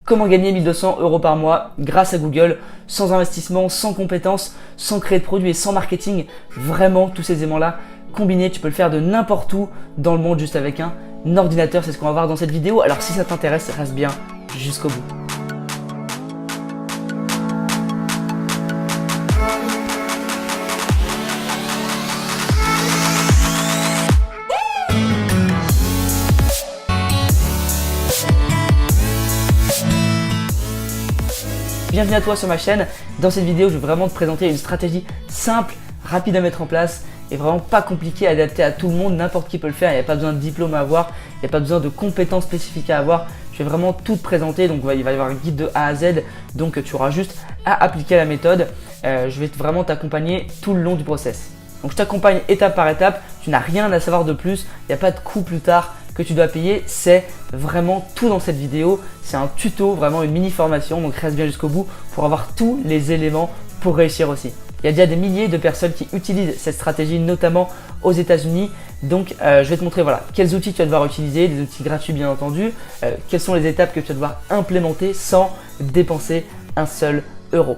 Comment gagner 1200 € par mois grâce à Google, sans investissement, sans compétences, sans créer de produits et sans marketing. Vraiment, tous ces éléments-là combinés, tu peux le faire de n'importe où dans le monde juste avec un ordinateur. C'est ce qu'on va voir dans cette vidéo. Alors si ça t'intéresse, reste bien jusqu'au bout. Bienvenue à toi sur ma chaîne. Dans cette vidéo, je vais vraiment te présenter une stratégie simple, rapide à mettre en place et vraiment pas compliquée à adapter à tout le monde. N'importe qui peut le faire. Il n'y a pas besoin de diplôme à avoir, il n'y a pas besoin de compétences spécifiques à avoir. Je vais vraiment tout te présenter. Donc il va y avoir un guide de A à Z. Donc tu auras juste à appliquer la méthode. Je vais vraiment t'accompagner tout le long du process. Donc je t'accompagne étape par étape. Tu n'as rien à savoir de plus. Il n'y a pas de coût plus tard que tu dois payer, c'est vraiment tout dans cette vidéo. C'est un tuto, vraiment une mini formation, donc reste bien jusqu'au bout pour avoir tous les éléments pour réussir aussi. Il y a déjà des milliers de personnes qui utilisent cette stratégie, notamment aux États-Unis. Donc je vais te montrer voilà, quels outils tu vas devoir utiliser, des outils gratuits bien entendu, quelles sont les étapes que tu vas devoir implémenter sans dépenser un seul euro.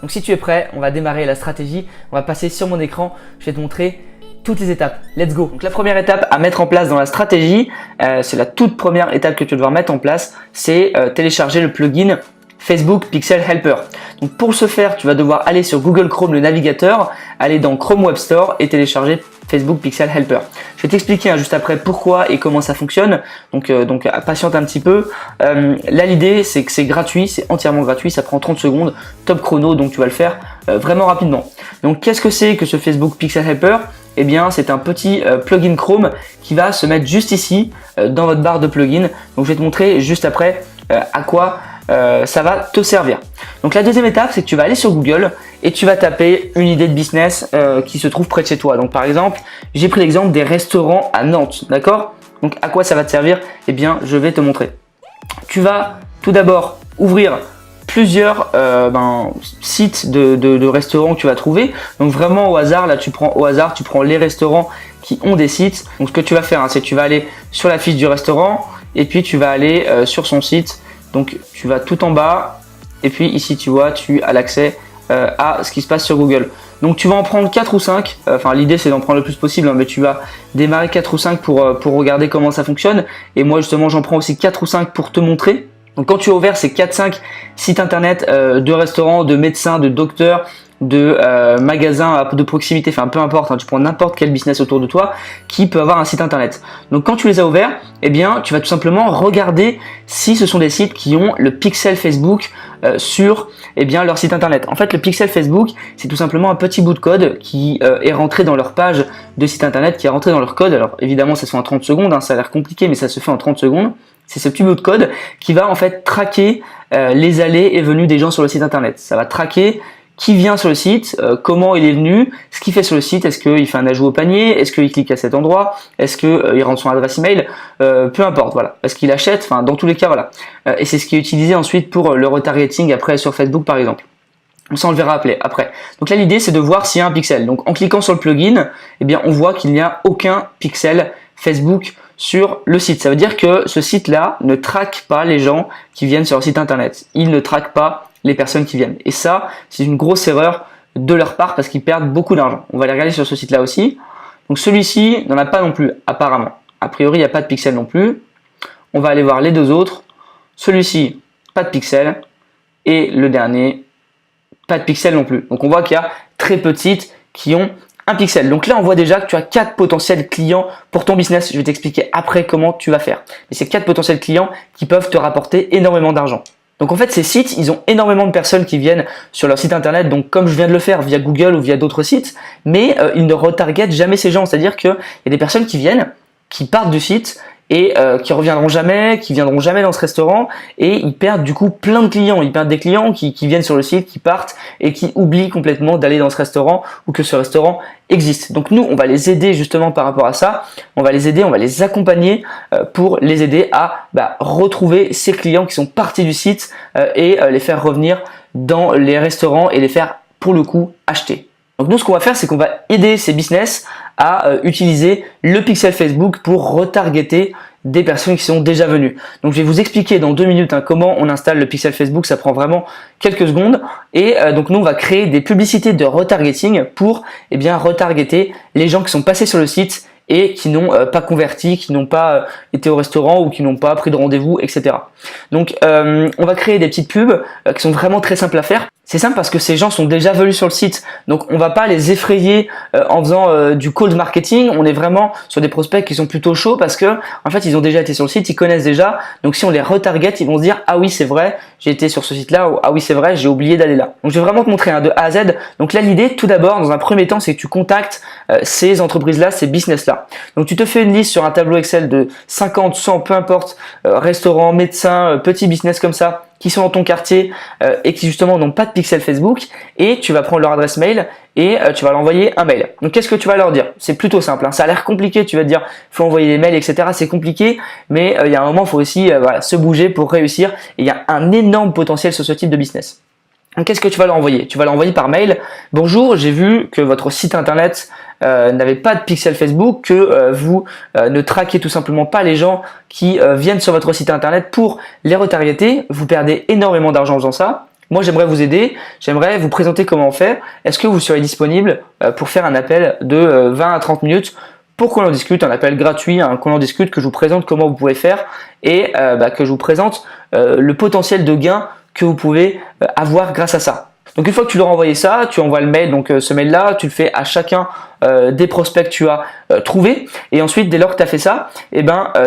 Donc si tu es prêt, on va démarrer la stratégie, on va passer sur mon écran, je vais te montrer toutes les étapes. Let's go. Donc la première étape à mettre en place dans la stratégie, c'est la toute première étape que tu vas devoir mettre en place, c'est télécharger le plugin Facebook Pixel Helper. Donc pour ce faire, tu vas devoir aller sur Google Chrome, le navigateur, aller dans Chrome Web Store et télécharger Facebook Pixel Helper. Je vais t'expliquer juste après pourquoi et comment ça fonctionne. Donc patiente un petit peu. Là l'idée c'est que c'est gratuit, c'est entièrement gratuit, ça prend 30 secondes, top chrono, donc tu vas le faire vraiment rapidement. Donc qu'est-ce que c'est que ce Facebook Pixel Helper ? Eh bien, c'est un petit plugin Chrome qui va se mettre juste ici dans votre barre de plugin. Donc, je vais te montrer juste après à quoi ça va te servir. Donc, la deuxième étape, c'est que tu vas aller sur Google et tu vas taper une idée de business qui se trouve près de chez toi. Donc, par exemple, j'ai pris l'exemple des restaurants à Nantes. D'accord ? Donc, à quoi ça va te servir ? Eh bien, je vais te montrer. Tu vas tout d'abord ouvrir plusieurs sites de restaurants que tu vas trouver. Donc vraiment au hasard, là tu prends les restaurants qui ont des sites. Donc ce que tu vas faire, c'est que tu vas aller sur la fiche du restaurant et puis tu vas aller sur son site. Donc tu vas tout en bas et puis ici tu vois, tu as l'accès à ce qui se passe sur Google. Donc tu vas en prendre 4 ou 5, enfin l'idée c'est d'en prendre le plus possible, mais tu vas démarrer 4 ou 5 pour regarder comment ça fonctionne. Et moi justement j'en prends aussi 4 ou 5 pour te montrer. Donc quand tu as ouvert ces 4-5 sites internet de restaurants, de médecins, de docteurs, de magasins de proximité, enfin peu importe, hein, tu prends n'importe quel business autour de toi qui peut avoir un site internet. Donc quand tu les as ouverts, eh bien tu vas tout simplement regarder si ce sont des sites qui ont le pixel Facebook sur leur site internet. En fait le pixel Facebook c'est tout simplement un petit bout de code qui est rentré dans leur page de site internet, qui est rentré dans leur code. Alors évidemment ça se fait en 30 secondes, hein, ça a l'air compliqué mais ça se fait en 30 secondes. C'est ce petit bout de code qui va en fait traquer les allées et venues des gens sur le site internet. Ça va traquer qui vient sur le site, comment il est venu, ce qu'il fait sur le site, est-ce qu'il fait un ajout au panier, est-ce qu'il clique à cet endroit, est-ce qu'il rentre son adresse email, peu importe, voilà. Est-ce qu'il achète, enfin dans tous les cas, voilà. Et c'est ce qui est utilisé ensuite pour le retargeting après sur Facebook par exemple. Ça on le verra après. Donc là l'idée c'est de voir s'il y a un pixel. Donc en cliquant sur le plugin, eh bien on voit qu'il n'y a aucun pixel Facebook sur le site. Ça veut dire que ce site-là ne traque pas les gens qui viennent sur le site internet. Il ne traque pas les personnes qui viennent. Et ça, c'est une grosse erreur de leur part parce qu'ils perdent beaucoup d'argent. On va aller regarder sur ce site-là aussi. Donc celui-ci n'en a pas non plus, apparemment. A priori, il n'y a pas de pixel non plus. On va aller voir les deux autres. Celui-ci, pas de pixel. Et le dernier, pas de pixel non plus. Donc on voit qu'il y a très peu de sites qui ont un pixel. Donc là, on voit déjà que tu as 4 potentiels clients pour ton business. Je vais t'expliquer après comment tu vas faire. Mais c'est 4 potentiels clients qui peuvent te rapporter énormément d'argent. Donc en fait, ces sites, ils ont énormément de personnes qui viennent sur leur site internet. Donc comme je viens de le faire via Google ou via d'autres sites, mais ils ne retargetent jamais ces gens. C'est-à-dire qu'il y a des personnes qui viennent, qui partent du site et qui reviendront jamais, qui viendront jamais dans ce restaurant et ils perdent du coup plein de clients. Ils perdent des clients qui viennent sur le site, qui partent et qui oublient complètement d'aller dans ce restaurant ou que ce restaurant existe. Donc nous, on va les aider justement par rapport à ça. On va les aider, on va les accompagner pour les aider à retrouver ces clients qui sont partis du site et les faire revenir dans les restaurants et les faire pour le coup acheter. Donc nous, ce qu'on va faire, c'est qu'on va aider ces business à utiliser le pixel Facebook pour retargeter des personnes qui sont déjà venues. Donc je vais vous expliquer dans 2 minutes comment on installe le pixel Facebook, ça prend vraiment quelques secondes. Et donc nous on va créer des publicités de retargeting pour retargeter les gens qui sont passés sur le site et qui n'ont pas converti, qui n'ont pas été au restaurant ou qui n'ont pas pris de rendez-vous, etc. Donc on va créer des petites pubs qui sont vraiment très simples à faire. C'est simple parce que ces gens sont déjà venus sur le site, donc on va pas les effrayer en faisant du cold marketing. On est vraiment sur des prospects qui sont plutôt chauds parce que en fait ils ont déjà été sur le site, ils connaissent déjà. Donc si on les retarget, ils vont se dire ah oui c'est vrai, j'ai été sur ce site-là, ou ah oui c'est vrai, j'ai oublié d'aller là. Donc je vais vraiment te montrer de A à Z. Donc là l'idée tout d'abord dans un premier temps c'est que tu contactes ces entreprises-là, ces business-là. Donc tu te fais une liste sur un tableau Excel de 50, 100, peu importe, restaurants, médecins, petits business comme ça, qui sont dans ton quartier et qui justement n'ont pas de pixel Facebook, et tu vas prendre leur adresse mail et tu vas leur envoyer un mail. Donc qu'est-ce que tu vas leur dire? C'est plutôt simple, hein. Ça a l'air compliqué, tu vas te dire faut envoyer des mails, etc. C'est compliqué, mais il y a un moment il faut aussi se bouger pour réussir, et il y a un énorme potentiel sur ce type de business. Donc qu'est-ce que tu vas leur envoyer? Tu vas leur envoyer par mail: bonjour, j'ai vu que votre site internet n'avait pas de pixel Facebook, que vous ne traquez tout simplement pas les gens qui viennent sur votre site internet pour les retargeter. Vous perdez énormément d'argent en faisant ça. Moi, j'aimerais vous aider, j'aimerais vous présenter comment on fait. Est-ce que vous serez disponible pour faire un appel de 20 à 30 minutes pour qu'on en discute, un appel gratuit, qu'on en discute, que je vous présente comment vous pouvez faire et que je vous présente le potentiel de gain que vous pouvez avoir grâce à ça. Donc une fois que tu leur as envoyé ça, tu envoies le mail, donc ce mail là, tu le fais à chacun des prospects que tu as trouvés, et ensuite dès lors que tu as fait ça,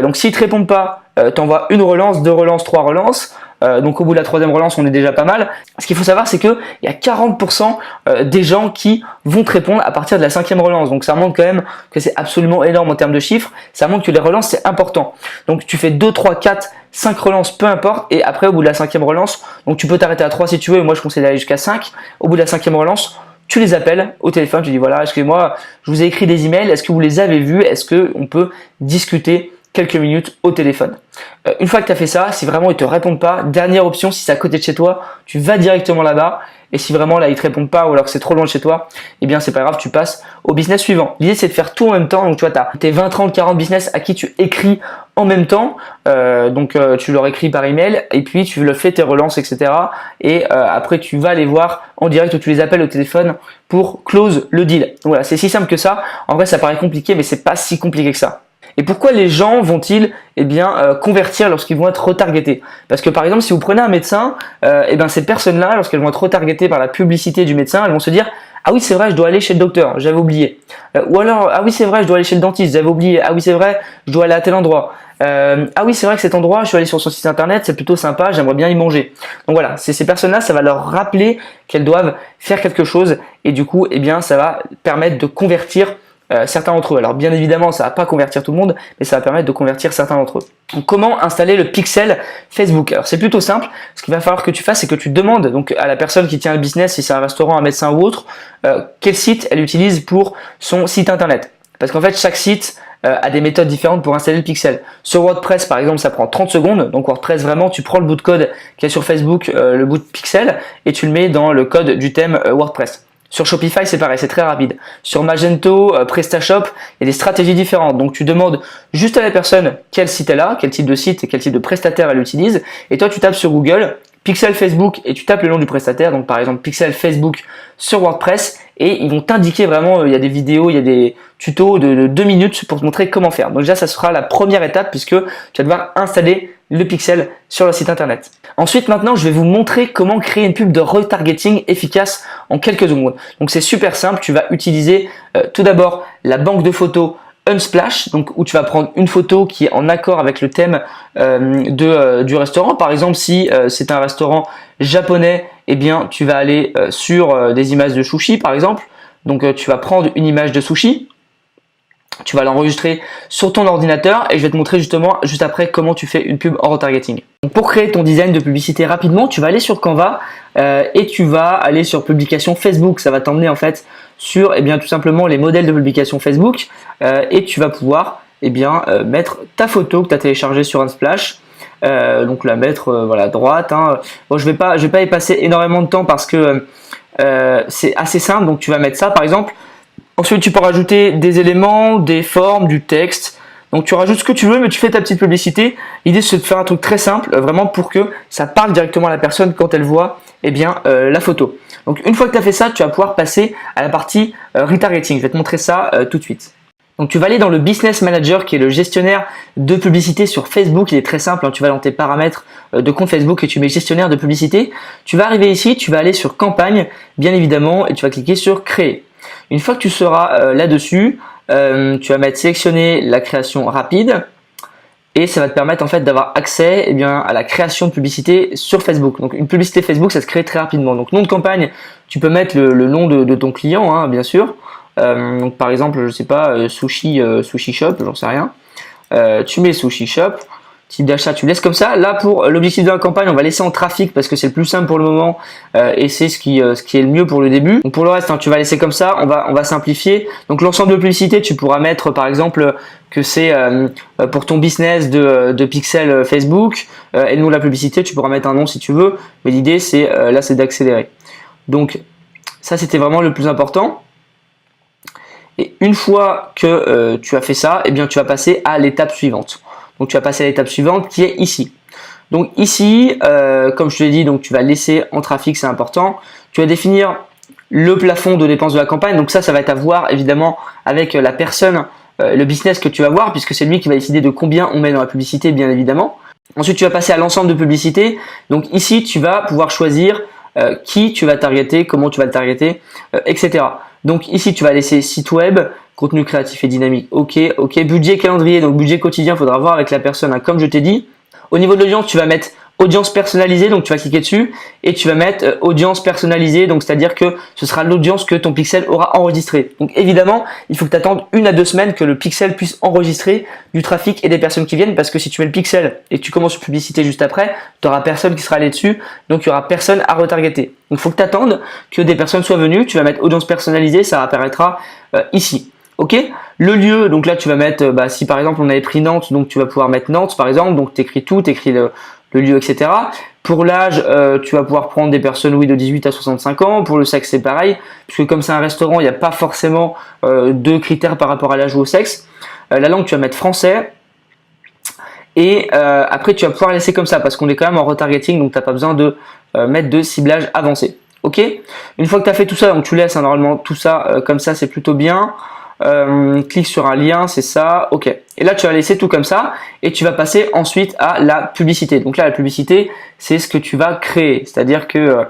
donc s'ils ne te répondent pas, tu envoies une relance, 2 relances, 3 relances. Donc au bout de la 3e relance, on est déjà pas mal. Ce qu'il faut savoir, c'est qu'il y a 40% des gens qui vont te répondre à partir de la 5e relance. Donc ça montre quand même que c'est absolument énorme en termes de chiffres. Ça montre que les relances, c'est important. Donc tu fais 2, 3, 4, 5 relances, peu importe. Et après, au bout de la 5e relance, donc tu peux t'arrêter à 3 si tu veux. Et moi, je conseille d'aller jusqu'à 5. Au bout de la 5e relance, tu les appelles au téléphone. Tu dis voilà, excusez-moi, je vous ai écrit des emails. Est-ce que vous les avez vus? Est-ce qu'on peut discuter quelques minutes au téléphone? Une fois que tu as fait ça, si vraiment ils te répondent pas, dernière option, si c'est à côté de chez toi, tu vas directement là-bas, et si vraiment là ils te répondent pas ou alors que c'est trop loin de chez toi, eh bien c'est pas grave, tu passes au business suivant. L'idée c'est de faire tout en même temps. Donc tu vois, tu as tes 20, 30, 40 business à qui tu écris en même temps, tu leur écris par email et puis tu le fais tes relances, etc. Et après tu vas les voir en direct ou tu les appelles au téléphone pour close le deal. Voilà, c'est si simple que ça. En vrai ça paraît compliqué, mais c'est pas si compliqué que ça. Et pourquoi les gens vont-ils convertir lorsqu'ils vont être retargetés? Parce que par exemple, si vous prenez un médecin, ces personnes-là, lorsqu'elles vont être retargetées par la publicité du médecin, elles vont se dire ah oui c'est vrai, je dois aller chez le docteur, j'avais oublié. Ou alors ah oui c'est vrai, je dois aller chez le dentiste, j'avais oublié. Ah oui c'est vrai, je dois aller à tel endroit. Ah oui c'est vrai que cet endroit, je suis allé sur son site internet, c'est plutôt sympa, j'aimerais bien y manger. Donc voilà, ces personnes-là, ça va leur rappeler qu'elles doivent faire quelque chose, et du coup ça va permettre de convertir certains d'entre eux. Alors bien évidemment, ça va pas convertir tout le monde, mais ça va permettre de convertir certains d'entre eux. Donc, comment installer le pixel Facebook? Alors c'est plutôt simple. Ce qu'il va falloir que tu fasses, c'est que tu demandes donc à la personne qui tient le business, si c'est un restaurant, un médecin ou autre, quel site elle utilise pour son site internet. Parce qu'en fait, chaque site a des méthodes différentes pour installer le pixel. Sur WordPress, par exemple, ça prend 30 secondes. Donc WordPress, vraiment, tu prends le bout de code qui est sur Facebook, le bout de pixel, et tu le mets dans le code du thème WordPress. Sur Shopify, c'est pareil, c'est très rapide. Sur Magento, PrestaShop, il y a des stratégies différentes. Donc, tu demandes juste à la personne quel site elle a, quel type de site et quel type de prestataire elle utilise. Et toi, tu tapes sur Google Pixel Facebook et tu tapes le nom du prestataire. Donc, par exemple, Pixel Facebook sur WordPress. Et ils vont t'indiquer vraiment, il y a des vidéos, il y a des tutos de 2 minutes pour te montrer comment faire. Donc déjà, ça sera la première étape puisque tu vas devoir installer le pixel sur le site internet. Ensuite, maintenant, je vais vous montrer comment créer une pub de retargeting efficace en quelques secondes. Donc c'est super simple, tu vas utiliser tout d'abord la banque de photos Unsplash, donc où tu vas prendre une photo qui est en accord avec le thème du restaurant. Par exemple, si c'est un restaurant japonais, eh bien tu vas aller sur des images de sushi par exemple. Donc tu vas prendre une image de sushi, tu vas l'enregistrer sur ton ordinateur et je vais te montrer justement juste après comment tu fais une pub en retargeting. Donc pour créer ton design de publicité rapidement, tu vas aller sur Canva et tu vas aller sur publication Facebook. Ça va t'emmener en fait sur tout simplement les modèles de publication Facebook et tu vas pouvoir mettre ta photo que tu as téléchargée sur Unsplash. Donc la mettre à droite. Bon, je vais pas y passer énormément de temps parce que c'est assez simple. Donc tu vas mettre ça par exemple. Ensuite tu peux rajouter des éléments, des formes, du texte, Donc tu rajoutes ce que tu veux, mais tu fais ta petite publicité. L'idée c'est de faire un truc très simple, vraiment pour que ça parle directement à la personne quand elle voit la photo. Donc une fois que tu as fait ça, tu vas pouvoir passer à la partie retargeting. Je vais te montrer ça tout de suite. Donc tu vas aller dans le Business Manager qui est le gestionnaire de publicité sur Facebook. Il est très simple, hein. Tu vas dans tes paramètres de compte Facebook et tu mets gestionnaire de publicité. Tu vas arriver ici, tu vas aller sur campagne bien évidemment et tu vas cliquer sur créer. Une fois que tu seras là-dessus, tu vas mettre sélectionner la création rapide et ça va te permettre en fait d'avoir accès à la création de publicité sur Facebook. Donc une publicité Facebook ça se crée très rapidement. Donc nom de campagne, tu peux mettre le nom de ton client hein, bien sûr. Donc par exemple, je sais pas, sushi shop, j'en sais rien. Tu mets sushi shop, type d'achat, tu laisses comme ça. Là pour l'objectif de la campagne, on va laisser en trafic parce que c'est le plus simple pour le moment et c'est ce qui est le mieux pour le début. Donc pour le reste, hein, tu vas laisser comme ça. On va simplifier. Donc l'ensemble de publicité, tu pourras mettre par exemple que c'est pour ton business de pixels Facebook. Et nous la publicité, tu pourras mettre un nom si tu veux. Mais l'idée c'est là, c'est d'accélérer. Donc ça, c'était vraiment le plus important. Et une fois que tu as fait ça, tu vas passer à l'étape suivante. Donc tu vas passer à l'étape suivante qui est ici. Donc ici, comme je te l'ai dit, donc tu vas laisser en trafic, c'est important. Tu vas définir le plafond de dépenses de la campagne. Donc ça va être à voir évidemment avec la personne, le business que tu vas voir, puisque c'est lui qui va décider de combien on met dans la publicité, bien évidemment. Ensuite, tu vas passer à l'ensemble de publicités. Donc ici, tu vas pouvoir choisir qui tu vas targeter, comment tu vas le targeter, etc. Donc ici, tu vas laisser site web, contenu créatif et dynamique, ok, budget calendrier, donc budget quotidien, il faudra voir avec la personne, hein, comme je t'ai dit. Au niveau de l'audience, tu vas mettre audience personnalisée, donc tu vas cliquer dessus et tu vas mettre audience personnalisée, donc c'est-à-dire que ce sera l'audience que ton pixel aura enregistré. Donc évidemment, il faut que tu attendes 1 à 2 semaines que le pixel puisse enregistrer du trafic et des personnes qui viennent, parce que si tu mets le pixel et que tu commences une publicité juste après, tu n'auras personne qui sera allé dessus, donc il n'y aura personne à retargeter. Donc il faut que tu attendes que des personnes soient venues, tu vas mettre audience personnalisée, ça apparaîtra ici. Ok, le lieu, donc là tu vas mettre, si par exemple on avait pris Nantes, donc tu vas pouvoir mettre Nantes par exemple, donc tu écris tout, tu écris le lieu, etc. Pour l'âge, tu vas pouvoir prendre des personnes de 18 à 65 ans. Pour le sexe, c'est pareil, puisque comme c'est un restaurant, il n'y a pas forcément de critères par rapport à l'âge ou au sexe. La langue, tu vas mettre français. Et après, tu vas pouvoir laisser comme ça, parce qu'on est quand même en retargeting, donc tu n'as pas besoin de mettre de ciblage avancé. Ok. Une fois que tu as fait tout ça, donc tu laisses normalement tout ça comme ça, c'est plutôt bien. Clique sur un lien, c'est ça, ok. Et là tu vas laisser tout comme ça et tu vas passer ensuite à la publicité. Donc là la publicité c'est ce que tu vas créer, c'est-à-dire que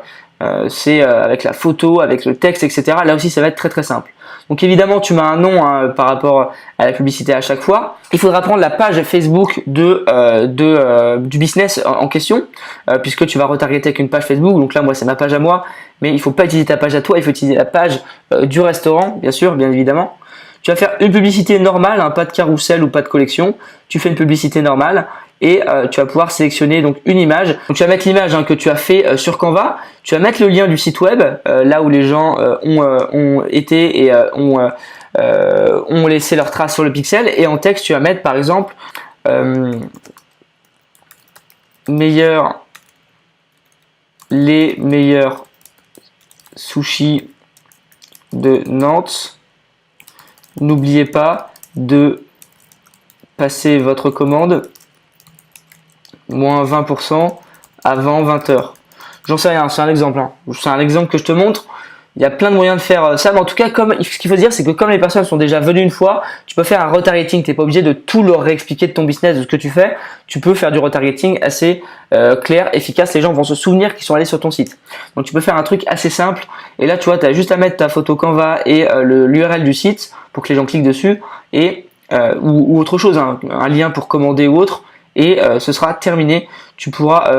c'est avec la photo, avec le texte, etc. Là aussi ça va être très très simple. Donc évidemment tu mets un nom hein, par rapport à la publicité à chaque fois. Il faudra prendre la page Facebook du business en question, puisque tu vas retargeter avec une page Facebook. Donc là moi c'est ma page à moi, mais il faut pas utiliser ta page à toi, il faut utiliser la page du restaurant, bien sûr, bien évidemment. Tu vas faire une publicité normale, hein, pas de carrousel ou pas de collection. Tu fais une publicité normale et tu vas pouvoir sélectionner donc une image. Donc tu vas mettre l'image hein, que tu as fait sur Canva. Tu vas mettre le lien du site web, là où les gens ont été et ont laissé leur trace sur le pixel. Et en texte, tu vas mettre par exemple les meilleurs sushis de Nantes. N'oubliez pas de passer votre commande moins 20% avant 20h. J'en sais rien, c'est un exemple. Hein. C'est un exemple que je te montre. Il y a plein de moyens de faire ça, mais en tout cas, ce qu'il faut dire, c'est que comme les personnes sont déjà venues une fois, tu peux faire un retargeting. Tu n'es pas obligé de tout leur réexpliquer de ton business, de ce que tu fais. Tu peux faire du retargeting assez clair, efficace. Les gens vont se souvenir qu'ils sont allés sur ton site. Donc, tu peux faire un truc assez simple. Et là, tu vois, tu as juste à mettre ta photo Canva et l'URL du site pour que les gens cliquent dessus et ou autre chose, hein, un lien pour commander ou autre. Et ce sera terminé. Tu pourras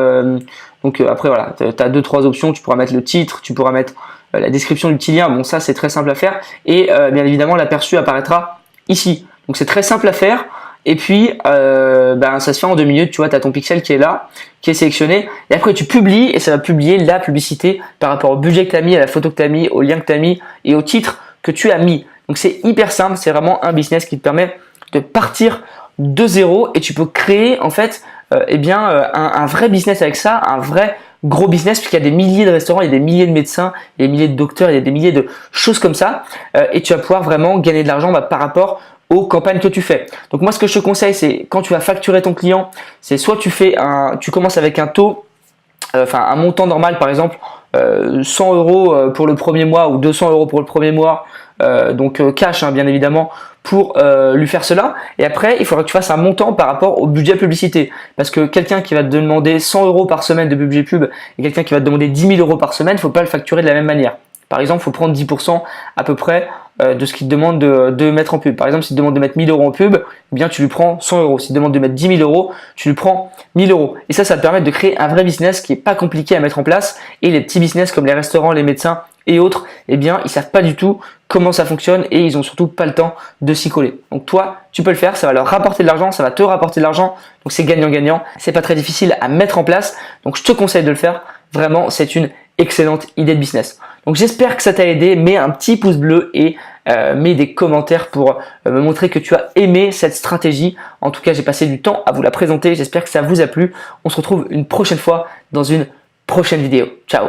après voilà, tu as 2-3 options. Tu pourras mettre le titre, tu pourras mettre la description du petit lien, bon ça c'est très simple à faire et bien évidemment l'aperçu apparaîtra ici. Donc c'est très simple à faire et puis ça se fait en 2 minutes, tu vois, tu as ton pixel qui est là, qui est sélectionné et après tu publies et ça va publier la publicité par rapport au budget que tu as mis, à la photo que tu as mis, au lien que tu as mis et au titre que tu as mis. Donc c'est hyper simple, c'est vraiment un business qui te permet de partir de zéro et tu peux créer en fait un vrai business avec ça, un vrai gros business, puisqu'il y a des milliers de restaurants, il y a des milliers de médecins, il y a des milliers de docteurs, il y a des milliers de choses comme ça et tu vas pouvoir vraiment gagner de l'argent par rapport aux campagnes que tu fais. Donc moi, ce que je te conseille, c'est quand tu vas facturer ton client, c'est soit tu commences avec un taux, un montant normal, par exemple 100 € pour le premier mois ou 200 € pour le premier mois, donc cash bien évidemment, pour lui faire cela. Et après, il faudra que tu fasses un montant par rapport au budget publicité, parce que quelqu'un qui va te demander 100 € par semaine de budget pub et quelqu'un qui va te demander 10 000 € par semaine, il ne faut pas le facturer de la même manière. Par exemple, il faut prendre 10% à peu près de ce qu'il te demande de mettre en pub. Par exemple, s'il te demande de mettre 1000 € en pub, eh bien tu lui prends 100 €. S'il te demande de mettre 10 000 €, tu lui prends 1000 €. Et ça te permet de créer un vrai business qui n'est pas compliqué à mettre en place. Et les petits business comme les restaurants, les médecins et autres, eh bien ils savent pas du tout comment ça fonctionne et ils ont surtout pas le temps de s'y coller. Donc toi, tu peux le faire, ça va leur rapporter de l'argent, ça va te rapporter de l'argent. Donc c'est gagnant-gagnant. C'est pas très difficile à mettre en place. Donc je te conseille de le faire. Vraiment, c'est une excellente idée de business. Donc j'espère que ça t'a aidé. Mets un petit pouce bleu et mets des commentaires pour me montrer que tu as aimé cette stratégie. En tout cas, j'ai passé du temps à vous la présenter. J'espère que ça vous a plu. On se retrouve une prochaine fois dans une prochaine vidéo. Ciao!